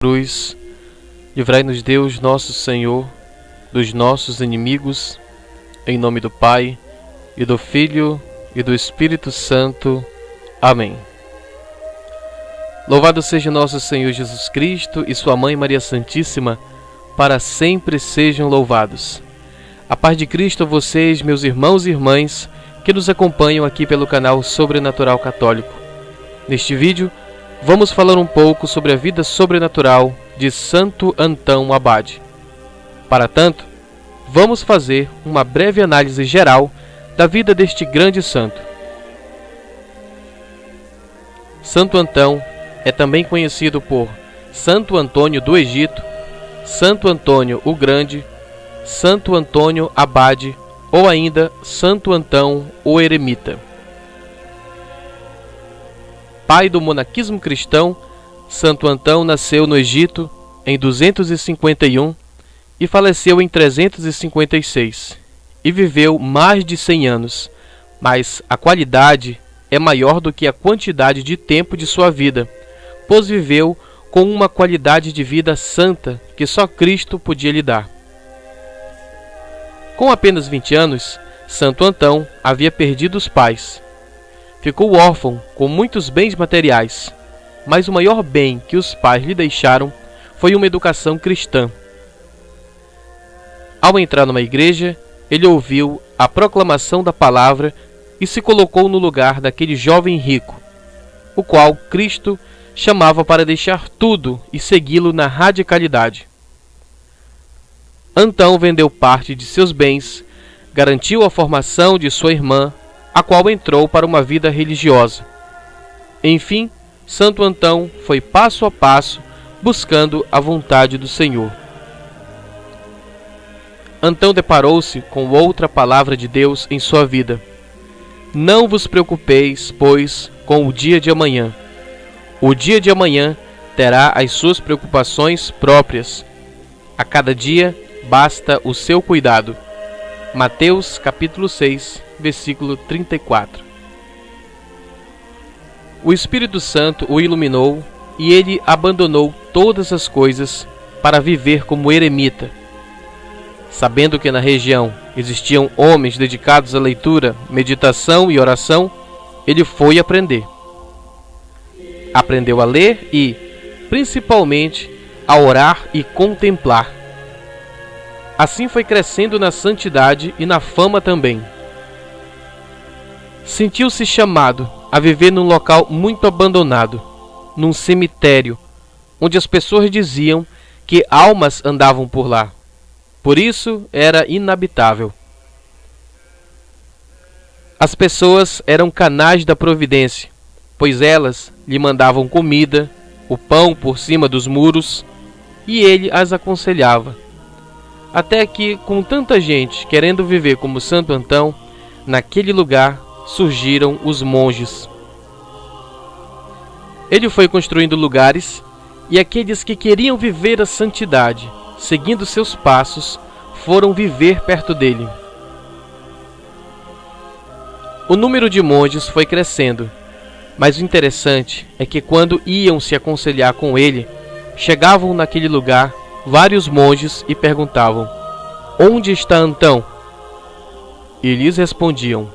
cruz, livrai-nos Deus nosso Senhor dos nossos inimigos, em nome do Pai, e do Filho, e do Espírito Santo. Amém. Louvado seja nosso Senhor Jesus Cristo e sua Mãe Maria Santíssima, para sempre sejam louvados. A paz de Cristo a vocês, meus irmãos e irmãs, que nos acompanham aqui pelo canal Sobrenatural Católico. Neste vídeo, vamos falar um pouco sobre a vida sobrenatural de Santo Antão Abade. Para tanto, vamos fazer uma breve análise geral da vida deste grande santo. Santo Antão é também conhecido por Santo Antônio do Egito, Santo Antônio o Grande, Santo Antônio Abade ou ainda Santo Antão o Eremita. Pai do monaquismo cristão, Santo Antão nasceu no Egito em 251 e faleceu em 356, e viveu mais de 100 anos, mas a qualidade é maior do que a quantidade de tempo de sua vida, pois viveu com uma qualidade de vida santa que só Cristo podia lhe dar. Com apenas 20 anos, Santo Antão havia perdido os pais. Ficou órfão com muitos bens materiais, mas o maior bem que os pais lhe deixaram foi uma educação cristã. Ao entrar numa igreja, ele ouviu a proclamação da palavra e se colocou no lugar daquele jovem rico, o qual Cristo chamava para deixar tudo e segui-lo na radicalidade. Antão vendeu parte de seus bens, garantiu a formação de sua irmã, a qual entrou para uma vida religiosa. Enfim, Santo Antão foi passo a passo buscando a vontade do Senhor. Antão deparou-se com outra palavra de Deus em sua vida. Não vos preocupeis, pois, com o dia de amanhã. O dia de amanhã terá as suas preocupações próprias. A cada dia basta o seu cuidado. Mateus capítulo 6, versículo 34. O Espírito Santo o iluminou e ele abandonou todas as coisas para viver como eremita. Sabendo que na região existiam homens dedicados à leitura, meditação e oração, ele foi aprender. Aprendeu a ler e, principalmente, a orar e contemplar. Assim foi crescendo na santidade e na fama também. Sentiu-se chamado a viver num local muito abandonado, num cemitério, onde as pessoas diziam que almas andavam por lá. Por isso era inabitável. As pessoas eram canais da providência, pois elas lhe mandavam comida, o pão por cima dos muros, e ele as aconselhava. Até que, com tanta gente querendo viver como Santo Antão, naquele lugar surgiram os monges. Ele foi construindo lugares, e aqueles que queriam viver a santidade, seguindo seus passos, foram viver perto dele. O número de monges foi crescendo, mas o interessante é que quando iam se aconselhar com ele, chegavam naquele lugar vários monges e perguntavam: onde está Antão? E lhes respondiam: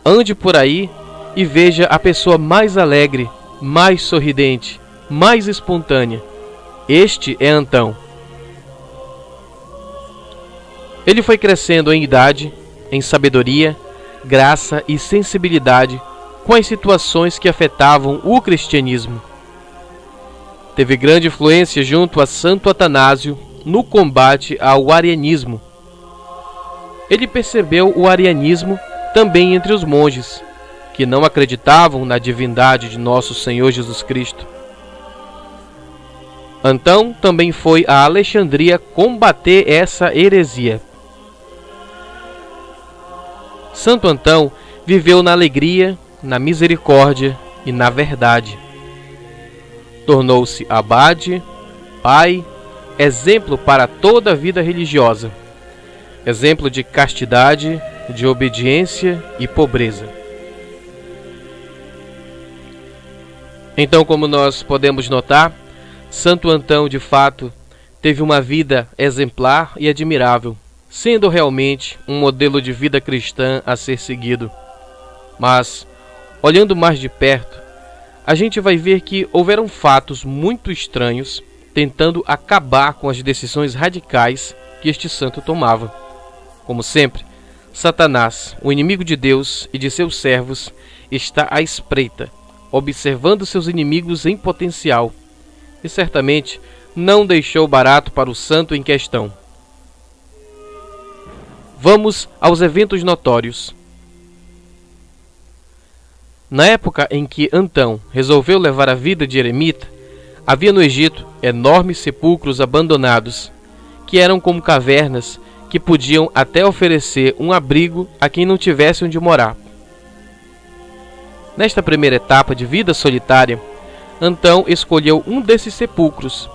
ande por aí e veja a pessoa mais alegre, mais sorridente, mais espontânea. Este é Antão. Ele foi crescendo em idade, em sabedoria, graça e sensibilidade com as situações que afetavam o cristianismo. Teve grande influência junto a Santo Atanásio no combate ao arianismo. Ele percebeu o arianismo também entre os monges, que não acreditavam na divindade de nosso Senhor Jesus Cristo. Antão também foi a Alexandria combater essa heresia. Santo Antão viveu na alegria, na misericórdia e na verdade. Tornou-se abade, pai, exemplo para toda a vida religiosa, exemplo de castidade, de obediência e pobreza. Então, como nós podemos notar, Santo Antão, de fato, teve uma vida exemplar e admirável, sendo realmente um modelo de vida cristã a ser seguido. Mas, olhando mais de perto, a gente vai ver que houveram fatos muito estranhos tentando acabar com as decisões radicais que este santo tomava. Como sempre, Satanás, o inimigo de Deus e de seus servos, está à espreita, observando seus inimigos em potencial, e certamente não deixou barato para o santo em questão. Vamos aos eventos notórios. Na época em que Antão resolveu levar a vida de eremita, havia no Egito enormes sepulcros abandonados, que eram como cavernas que podiam até oferecer um abrigo a quem não tivesse onde morar. Nesta primeira etapa de vida solitária, Antão escolheu um desses sepulcros,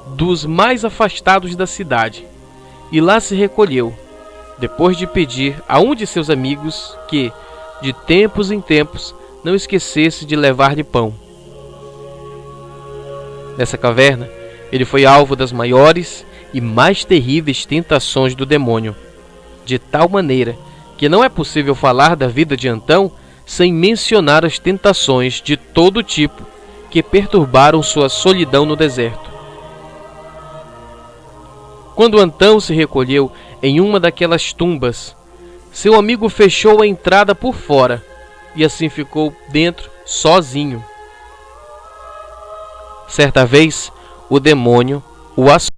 dos mais afastados da cidade, e lá se recolheu, depois de pedir a um de seus amigos que, de tempos em tempos, não esquecesse de levar-lhe pão. Nessa caverna, ele foi alvo das maiores e mais terríveis tentações do demônio, de tal maneira que não é possível falar da vida de Antão sem mencionar as tentações de todo tipo que perturbaram sua solidão no deserto. Quando Antão se recolheu em uma daquelas tumbas, seu amigo fechou a entrada por fora e assim ficou dentro sozinho. Certa vez, o demônio o assustou,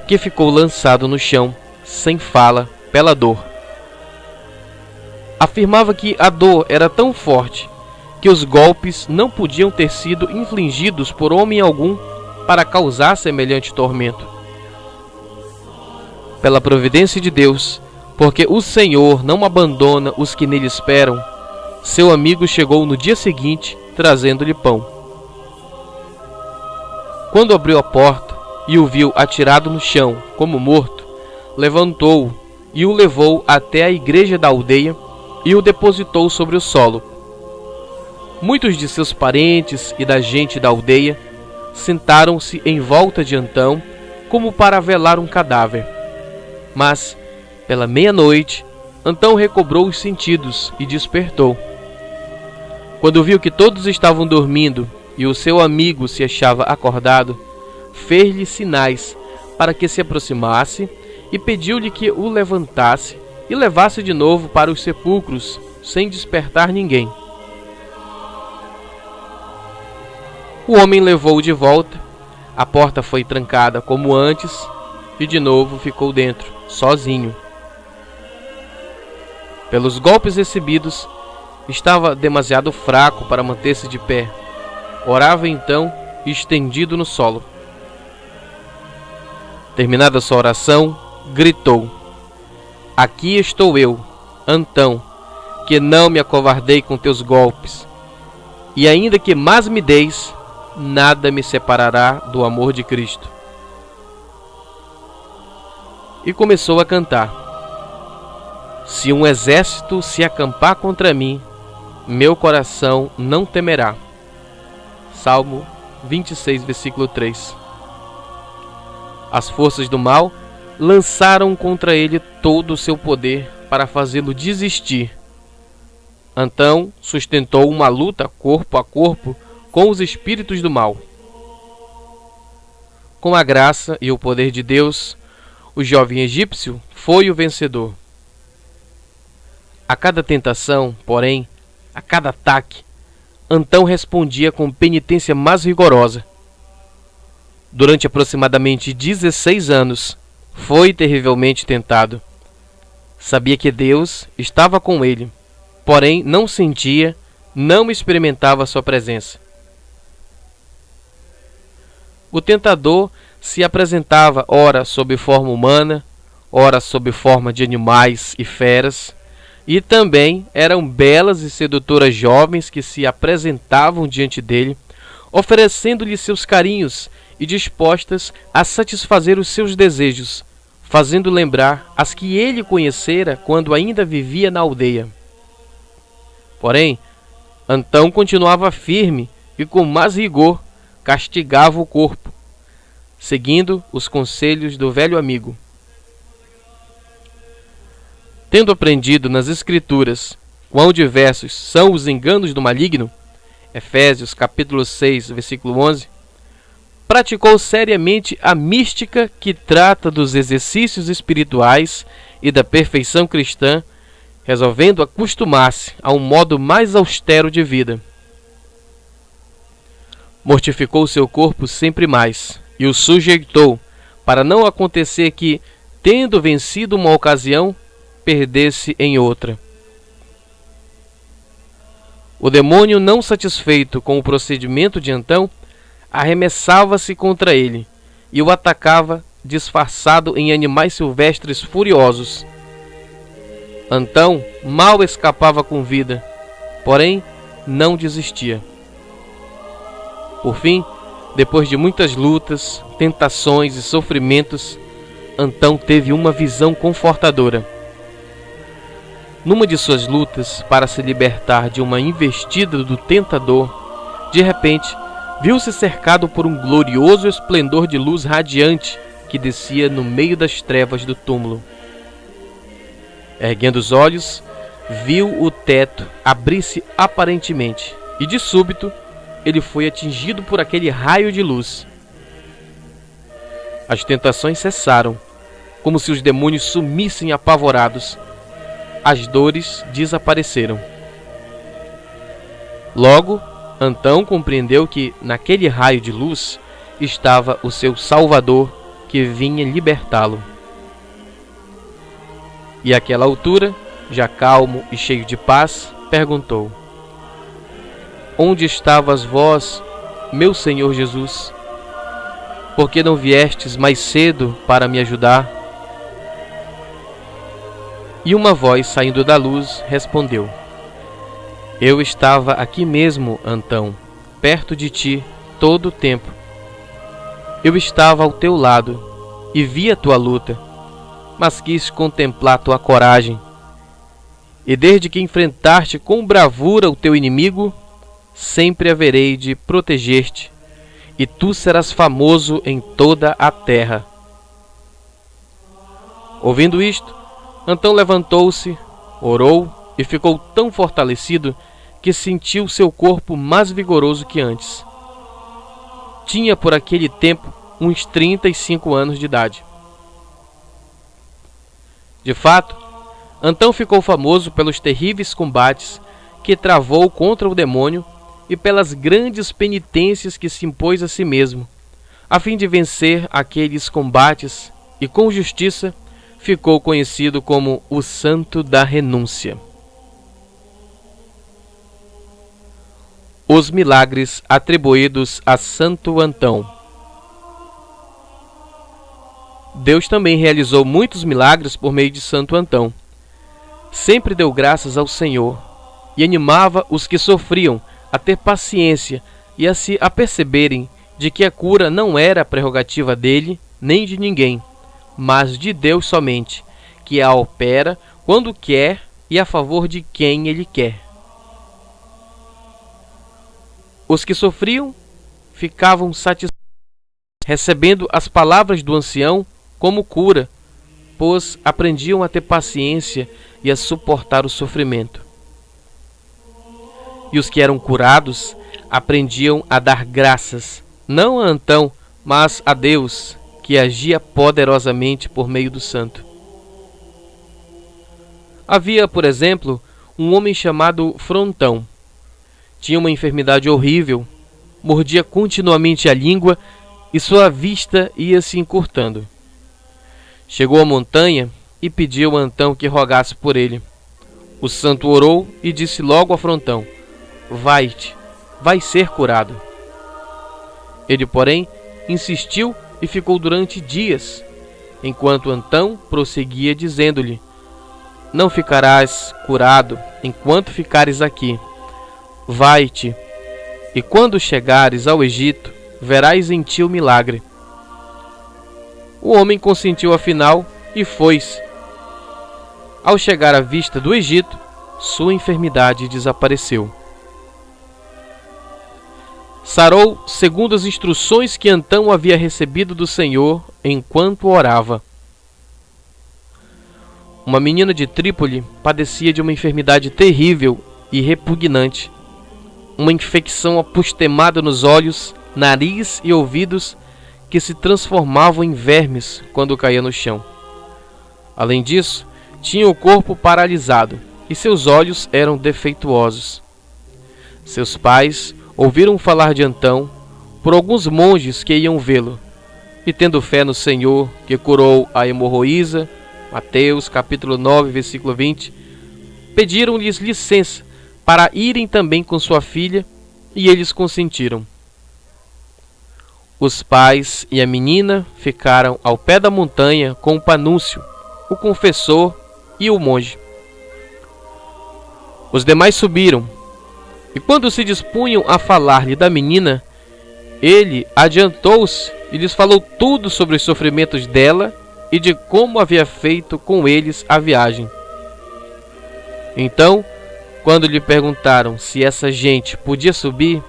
que ficou lançado no chão, sem fala, pela dor. Afirmava que a dor era tão forte que os golpes não podiam ter sido infligidos por homem algum para causar semelhante tormento. Pela providência de Deus, porque o Senhor não abandona os que nele esperam, seu amigo chegou no dia seguinte, trazendo-lhe pão. Quando abriu a porta e o viu atirado no chão, como morto, levantou-o e o levou até a igreja da aldeia e o depositou sobre o solo. Muitos de seus parentes e da gente da aldeia sentaram-se em volta de Antão, como para velar um cadáver. Mas, pela meia-noite, Antão recobrou os sentidos e despertou. Quando viu que todos estavam dormindo e o seu amigo se achava acordado, fez-lhe sinais para que se aproximasse e pediu-lhe que o levantasse e levasse de novo para os sepulcros, sem despertar ninguém. O homem levou-o de volta, a porta foi trancada como antes e de novo ficou dentro, sozinho. Pelos golpes recebidos, estava demasiado fraco para manter-se de pé. Orava então, estendido no solo. Terminada sua oração, gritou: "Aqui estou eu, Antão, que não me acovardei com teus golpes, e ainda que mais me deis, nada me separará do amor de Cristo." E começou a cantar: "Se um exército se acampar contra mim, meu coração não temerá." Salmo 26, versículo 3. As forças do mal lançaram contra ele todo o seu poder para fazê-lo desistir. Antão sustentou uma luta corpo a corpo com os espíritos do mal. Com a graça e o poder de Deus, o jovem egípcio foi o vencedor. A cada tentação, porém, a cada ataque, Antão respondia com penitência mais rigorosa. Durante aproximadamente 16 anos, foi terrivelmente tentado. Sabia que Deus estava com ele, porém não sentia, não experimentava sua presença. O tentador se apresentava ora sob forma humana, ora sob forma de animais e feras, e também eram belas e sedutoras jovens que se apresentavam diante dele, oferecendo-lhe seus carinhos e dispostas a satisfazer os seus desejos, fazendo lembrar as que ele conhecera quando ainda vivia na aldeia. Porém, Antão continuava firme e com mais rigor, castigava o corpo, seguindo os conselhos do velho amigo. Tendo aprendido nas Escrituras quão diversos são os enganos do maligno, Efésios capítulo 6, versículo 11, praticou seriamente a mística que trata dos exercícios espirituais e da perfeição cristã, resolvendo acostumar-se a um modo mais austero de vida. Mortificou seu corpo sempre mais e o sujeitou, para não acontecer que, tendo vencido uma ocasião, perdesse em outra. O demônio, não satisfeito com o procedimento de Antão, arremessava-se contra ele e o atacava disfarçado em animais silvestres furiosos. Antão mal escapava com vida, porém não desistia. Por fim, depois de muitas lutas, tentações e sofrimentos, Antão teve uma visão confortadora. Numa de suas lutas para se libertar de uma investida do tentador, de repente, viu-se cercado por um glorioso esplendor de luz radiante que descia no meio das trevas do túmulo. Erguendo os olhos, viu o teto abrir-se aparentemente, e de súbito ele foi atingido por aquele raio de luz. As tentações cessaram, como se os demônios sumissem apavorados. As dores desapareceram. Logo, Antão compreendeu que, naquele raio de luz, estava o seu Salvador, que vinha libertá-lo. E àquela altura, já calmo e cheio de paz, perguntou: Onde estavas vós, meu Senhor Jesus? Por que não viestes mais cedo para me ajudar? E uma voz saindo da luz respondeu: Eu estava aqui mesmo, Antão, perto de ti todo o tempo. Eu estava ao teu lado e vi a tua luta, mas quis contemplar tua coragem. E desde que enfrentaste com bravura o teu inimigo, sempre haverei de proteger-te, e tu serás famoso em toda a terra. Ouvindo isto, Antão levantou-se, orou e ficou tão fortalecido que sentiu seu corpo mais vigoroso que antes. Tinha por aquele tempo uns 35 anos de idade. De fato, Antão ficou famoso pelos terríveis combates que travou contra o demônio e pelas grandes penitências que se impôs a si mesmo, a fim de vencer aqueles combates, e com justiça ficou conhecido como o Santo da Renúncia. Os milagres atribuídos a Santo Antão. Deus também realizou muitos milagres por meio de Santo Antão. Sempre deu graças ao Senhor e animava os que sofriam a ter paciência e a se aperceberem de que a cura não era prerrogativa dele nem de ninguém, mas de Deus somente, que a opera quando quer e a favor de quem Ele quer. Os que sofriam ficavam satisfeitos, recebendo as palavras do ancião como cura, pois aprendiam a ter paciência e a suportar o sofrimento. E os que eram curados aprendiam a dar graças, não a Antão, mas a Deus, que agia poderosamente por meio do santo. Havia, por exemplo, um homem chamado Frontão. Tinha uma enfermidade horrível, mordia continuamente a língua e sua vista ia se encurtando. Chegou à montanha e pediu a Antão que rogasse por ele. O santo orou e disse logo a Frontão: Vai-te, vai ser curado. Ele, porém, insistiu e ficou durante dias, enquanto Antão prosseguia dizendo-lhe: Não ficarás curado enquanto ficares aqui. Vai-te, e quando chegares ao Egito, verás em ti o milagre. O homem consentiu afinal e foi-se. Ao chegar à vista do Egito, sua enfermidade desapareceu. sarou segundo as instruções que Antão havia recebido do Senhor enquanto orava. Uma menina de Trípoli padecia de uma enfermidade terrível e repugnante, uma infecção apostemada nos olhos, nariz e ouvidos que se transformavam em vermes quando caía no chão. Além disso, tinha o corpo paralisado e seus olhos eram defeituosos. Seus pais ouviram falar de Antão por alguns monges que iam vê-lo, e tendo fé no Senhor que curou a hemorroísa, Mateus capítulo 9, versículo 20, pediram-lhes licença para irem também com sua filha, e eles consentiram. Os pais e a menina ficaram ao pé da montanha com o Panúncio, o confessor e o monge. Os demais subiram, e quando se dispunham a falar-lhe da menina, ele adiantou-se e lhes falou tudo sobre os sofrimentos dela e de como havia feito com eles a viagem. Então, quando lhe perguntaram se essa gente podia subir,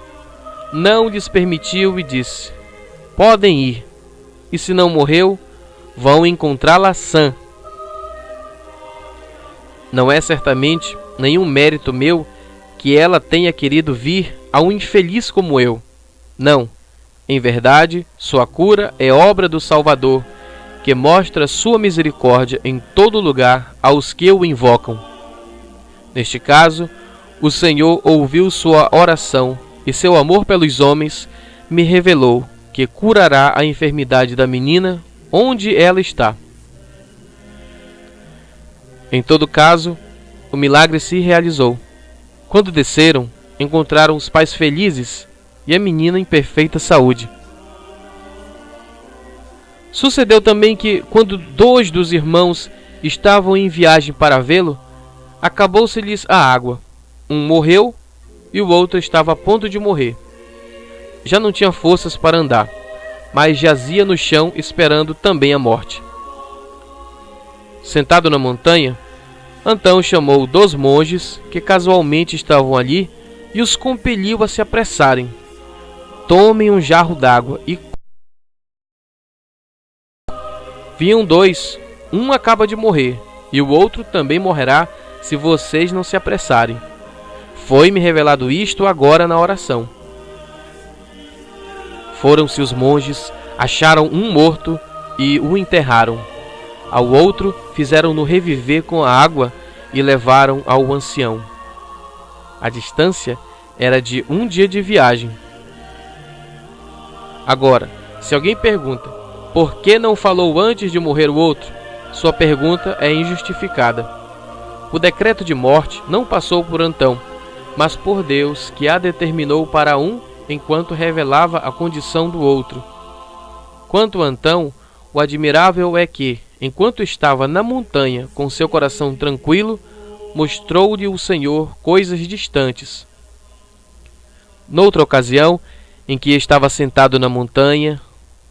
não lhes permitiu e disse: podem ir, e se não morreu, vão encontrá-la sã. Não é certamente nenhum mérito meu que ela tenha querido vir a um infeliz como eu. Não, em verdade, sua cura é obra do Salvador, que mostra sua misericórdia em todo lugar aos que o invocam. Neste caso, o Senhor ouviu sua oração e seu amor pelos homens me revelou que curará a enfermidade da menina onde ela está. Em todo caso, o milagre se realizou. Quando desceram, encontraram os pais felizes e a menina em perfeita saúde. Sucedeu também que, quando 2 dos irmãos estavam em viagem para vê-lo, acabou-se-lhes a água. Um morreu e o outro estava a ponto de morrer. Já não tinha forças para andar, mas jazia no chão esperando também a morte. Sentado na montanha, Antão chamou 2 monges que casualmente estavam ali e os compeliu a se apressarem. Tomem um jarro d'água e... Vinham 2, um acaba de morrer, e o outro também morrerá se vocês não se apressarem. Foi-me revelado isto agora na oração. Foram-se os monges, acharam um morto e o enterraram. Ao outro fizeram-no reviver com a água e levaram ao ancião. A distância era de 1 dia de viagem. Agora, se alguém pergunta: por que não falou antes de morrer o outro? Sua pergunta é injustificada. O decreto de morte não passou por Antão, mas por Deus, que a determinou para um enquanto revelava a condição do outro. Quanto a Antão, o admirável é que, enquanto estava na montanha com seu coração tranquilo, mostrou-lhe o Senhor coisas distantes. Noutra ocasião, em que estava sentado na montanha,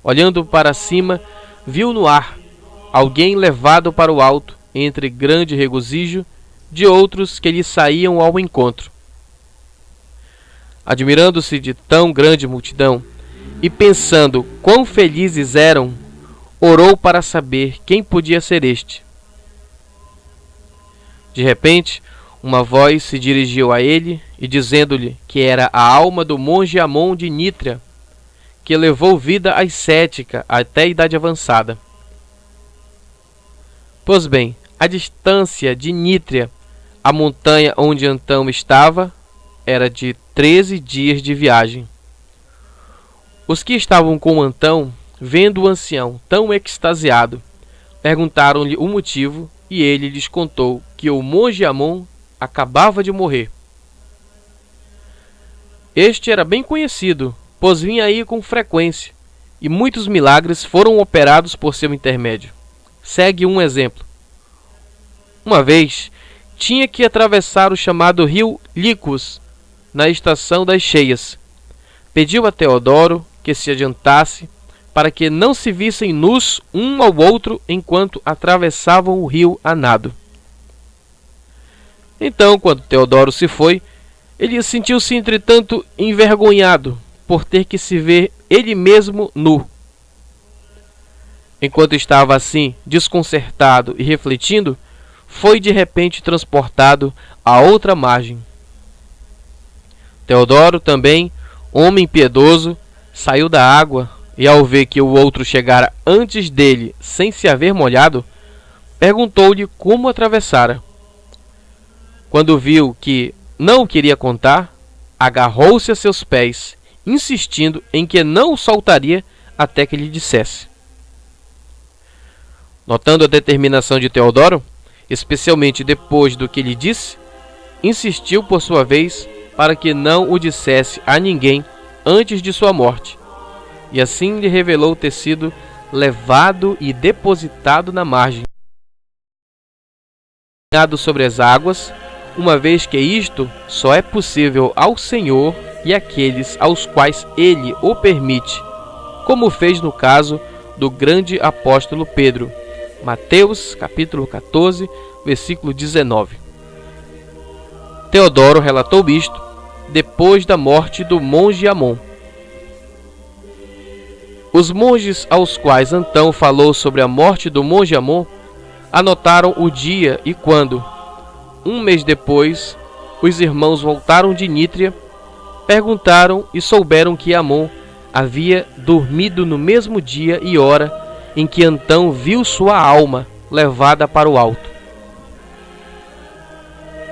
olhando para cima, viu no ar alguém levado para o alto, entre grande regozijo de outros que lhe saíam ao encontro. Admirando-se de tão grande multidão e pensando quão felizes eram, orou para saber quem podia ser este. De repente, uma voz se dirigiu a ele e dizendo-lhe que era a alma do monge Amon de Nítria, que levou vida ascética até a idade avançada. Pois bem, a distância de Nítria, a montanha onde Antão estava, era de 13 dias de viagem. Os que estavam com Antão, vendo o ancião tão extasiado, perguntaram-lhe o motivo e ele lhes contou que o monge Amon acabava de morrer. Este era bem conhecido, pois vinha aí com frequência, e muitos milagres foram operados por seu intermédio. Segue um exemplo. Uma vez, tinha que atravessar o chamado rio Licus, na estação das cheias. Pediu a Teodoro que se adiantasse, para que não se vissem nus um ao outro enquanto atravessavam o rio a nado. Então, quando Teodoro se foi, ele sentiu-se entretanto envergonhado, por ter que se ver ele mesmo nu. Enquanto estava assim, desconcertado e refletindo, foi de repente transportado a outra margem. Teodoro também, homem piedoso, saiu da água e, ao ver que o outro chegara antes dele sem se haver molhado, perguntou-lhe como atravessara. Quando viu que não o queria contar, agarrou-se a seus pés, insistindo em que não o soltaria até que lhe dissesse. Notando a determinação de Teodoro, especialmente depois do que lhe disse, insistiu por sua vez para que não o dissesse a ninguém antes de sua morte, e assim lhe revelou ter sido levado e depositado na margem, sobre as águas, uma vez que isto só é possível ao Senhor e àqueles aos quais Ele o permite, como fez no caso do grande apóstolo Pedro. Mateus, capítulo 14, versículo 19. Teodoro relatou isto depois da morte do monge Amon. Os monges aos quais Antão falou sobre a morte do monge Amon anotaram o dia e quando, um mês depois, os irmãos voltaram de Nítria, perguntaram e souberam que Amon havia dormido no mesmo dia e hora em que Antão viu sua alma levada para o alto.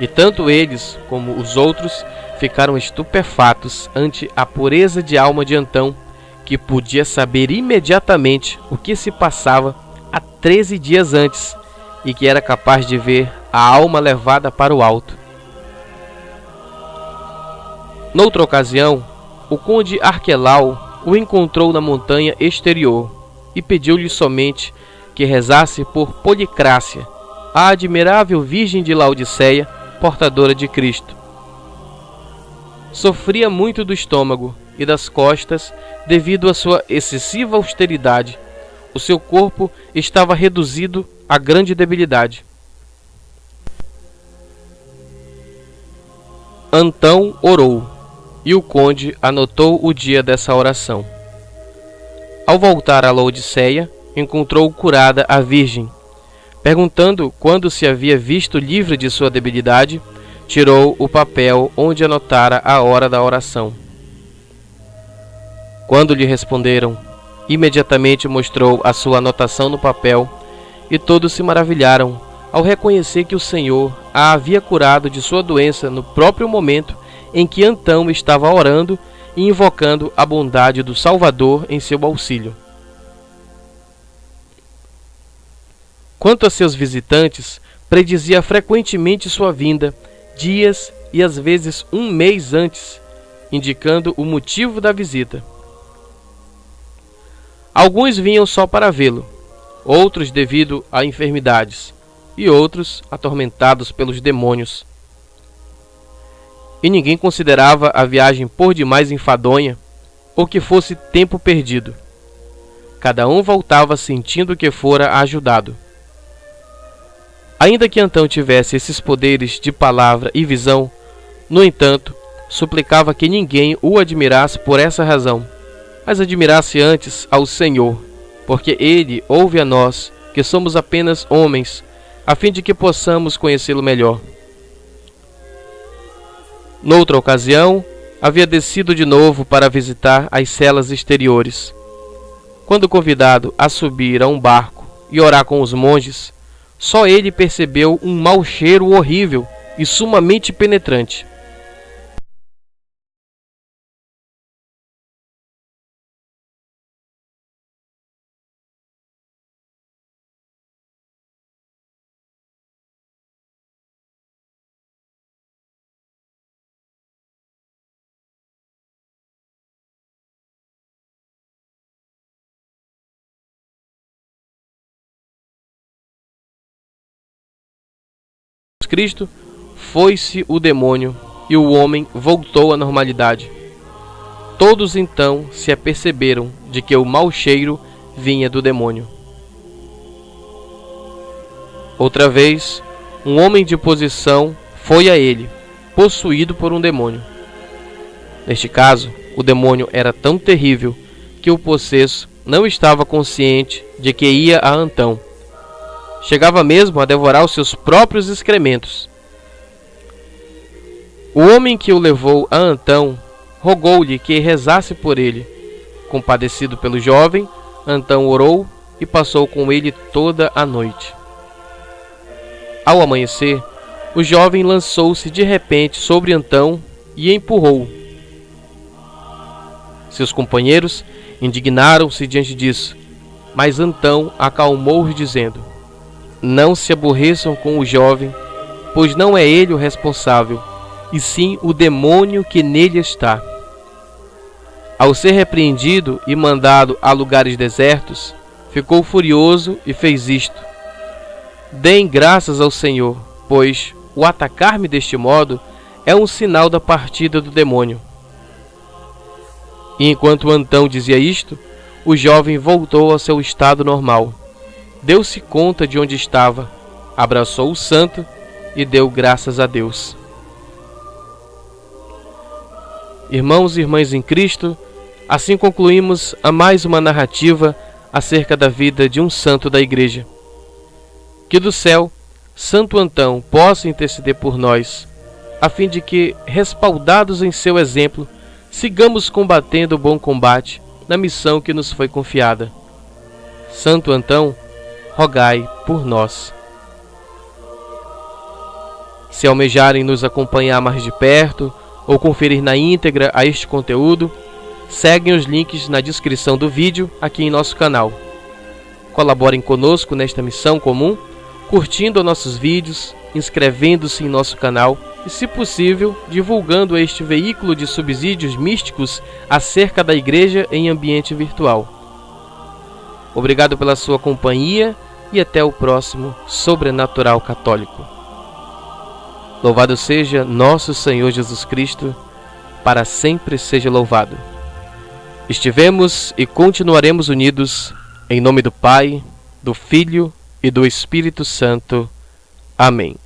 E tanto eles como os outros ficaram estupefatos ante a pureza de alma de Antão, que podia saber imediatamente o que se passava há 13 dias antes e que era capaz de ver a alma levada para o alto. Noutra ocasião, o conde Arquelau o encontrou na montanha exterior e pediu-lhe somente que rezasse por Policrácia, a admirável Virgem de Laodiceia, portadora de Cristo. Sofria muito do estômago e das costas devido à sua excessiva austeridade. O seu corpo estava reduzido a grande debilidade. Antão orou, e o conde anotou o dia dessa oração. Ao voltar a Laodiceia, encontrou curada a Virgem. Perguntando quando se havia visto livre de sua debilidade, tirou o papel onde anotara a hora da oração. Quando lhe responderam, imediatamente mostrou a sua anotação no papel, e todos se maravilharam ao reconhecer que o Senhor a havia curado de sua doença no próprio momento em que Antão estava orando e invocando a bondade do Salvador em seu auxílio. Quanto a seus visitantes, predizia frequentemente sua vinda, dias e às vezes um mês antes, indicando o motivo da visita. Alguns vinham só para vê-lo, outros devido a enfermidades, e outros atormentados pelos demônios. E ninguém considerava a viagem por demais enfadonha, ou que fosse tempo perdido. Cada um voltava sentindo que fora ajudado. Ainda que Antão tivesse esses poderes de palavra e visão, no entanto, suplicava que ninguém o admirasse por essa razão, mas admirasse antes ao Senhor, porque Ele ouve a nós, que somos apenas homens, a fim de que possamos conhecê-lo melhor. Noutra ocasião, havia descido de novo para visitar as celas exteriores. Quando convidado a subir a um barco e orar com os monges, só ele percebeu um mau cheiro horrível e sumamente penetrante. Cristo, foi-se o demônio e o homem voltou à normalidade. Todos então se aperceberam de que o mau cheiro vinha do demônio. Outra vez, um homem de posição foi a ele, possuído por um demônio. Neste caso, O demônio era tão terrível que o possesso não estava consciente de que ia a Antão. Chegava mesmo a devorar os seus próprios excrementos. O homem que o levou a Antão rogou-lhe que rezasse por ele. Compadecido pelo jovem, Antão orou e passou com ele toda a noite. Ao amanhecer, o jovem lançou-se de repente sobre Antão e empurrou-o. Seus companheiros indignaram-se diante disso, mas Antão acalmou-os dizendo: não se aborreçam com o jovem, pois não é ele o responsável, e sim o demônio que nele está. Ao ser repreendido e mandado a lugares desertos, ficou furioso e fez isto: deem graças ao Senhor, pois o atacar-me deste modo é um sinal da partida do demônio. E enquanto Antão dizia isto, o jovem voltou ao seu estado normal. Deu-se conta de onde estava, abraçou o santo e deu graças a Deus. Irmãos e irmãs em Cristo, assim concluímos a mais uma narrativa acerca da vida de um santo da Igreja. Que do céu, Santo Antão possa interceder por nós, a fim de que, respaldados em seu exemplo, sigamos combatendo o bom combate na missão que nos foi confiada. Santo Antão, rogai por nós. Se almejarem nos acompanhar mais de perto ou conferir na íntegra a este conteúdo, seguem os links na descrição do vídeo aqui em nosso canal. Colaborem conosco nesta missão comum, curtindo nossos vídeos, inscrevendo-se em nosso canal e, se possível, divulgando este veículo de subsídios místicos acerca da Igreja em ambiente virtual. Obrigado pela sua companhia e até o próximo Sobrenatural Católico. Louvado seja nosso Senhor Jesus Cristo, para sempre seja louvado. Estivemos e continuaremos unidos em nome do Pai, do Filho e do Espírito Santo. Amém.